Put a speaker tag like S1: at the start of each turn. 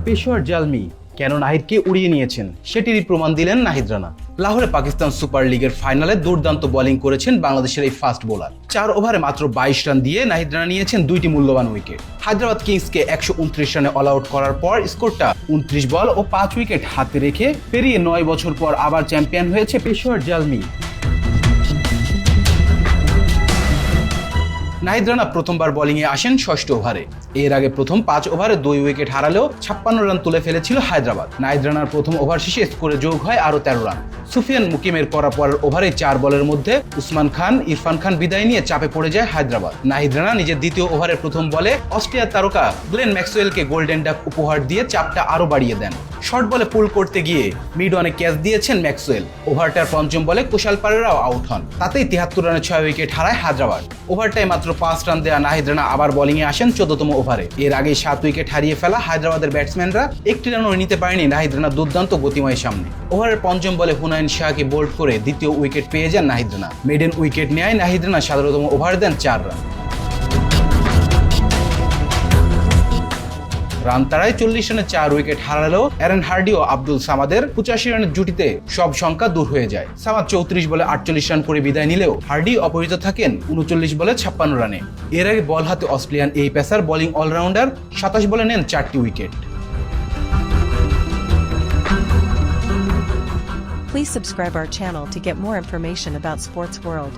S1: পেশোয়ার জালমি কেন নাহিদকে উড়িয়ে নিয়েছেন সেটিরই প্রমাণ দিলেন নাহিদ রানা। লাহোরে পাকিস্তান সুপার লিগের ফাইনালে দুর্দান্ত বোলিং করেছেন বাংলাদেশের এই ফাস্ট বোলার। 4 ওভারে মাত্র 22 রান দিয়ে নাহিদ রানা নিয়েছেন 2টি মূল্যবান উইকেট। হায়দ্রাবাদ কিংসকে 129 রানে অল আউট করার পর স্কোরটা 29 বল ও 5 উইকেট হাতে রেখে পেরিয়ে 9 বছর পর আবার চ্যাম্পিয়ন হয়েছে পেশোয়ার জালমি। নাহিদ রানা প্রথমবার বোলিংয়ে আসেন 6ষ্ঠ ওভারে। এর আগে প্রথম 5 ওভারে 2 উইকেট হারালেও 56 রান তুলে ফেলেছিল হায়দ্রাবাদ। নাহিদ রানার প্রথম ওভার শেষে স্কোরে যোগ হয় আরও 13 রান। সুফিয়ান মুকিমের করা পরের ওভারে 4 বলের মধ্যে উসমান খান, ইরফান খান বিদায় নিয়ে চাপে পড়ে যায় হায়দ্রাবাদ। নাহিদ রানা নিজের দ্বিতীয় ওভারের প্রথম বলে অস্ট্রেলিয়ার তারকা গ্লেন ম্যাক্সওয়েলকে গোল্ডেন ডাক উপহার দিয়ে চাপটা আরও বাড়িয়ে দেন। শর্ট বলে পুল করতে গিয়ে মিড অনে ক্যাচ দিয়েছেন ম্যাক্সওয়েল। ওভারটার পঞ্চম বলে কুশাল পারেরাও আউট হন। তাতেই 73 রানে 6 উইকেট হারায় হায়দ্রাবাদ। ওভারটায় মাত্র 5 রান দেয়া নাহিদ রানা আবার বোলিংয়ে আসেন 14তম ওভারে। এর আগে 7 উইকেট হারিয়ে ফেলা হায়দ্রাবাদের ব্যাটসম্যানরা একটি রানও নিতে পারেনি নাহিদ রানার দুর্দান্ত গতিময় সামনে। ওভারের পঞ্চম বলে হুনায়ন শাহকে বোল্ড করে দ্বিতীয় উইকেট পেয়ে যান নাহিদ রানা। মেডেন উইকেট নেয় নাহিদ রানা 17তম ওভার দেন 4 রান। রান তাড়ায় 40 রানে 4 উইকেট হারালেও অ্যারন হার্ডি ও আব্দুল সামাদের 85 রানের জুটিতে সব সংখ্যা দূর হয়ে যায়। সামাদ 34 বলে 48 রান করে বিদায় নিলেও হার্ডি অপরাজিত থাকেন 39 বলে 56 রানে। এর আগে বল হাতে অস্ট্রেলিয়ান এই পেসার বোলিং অলরাউন্ডার 27 বলে নেন 4টি wicket.
S2: Please subscribe our channel to get more information about Sports World.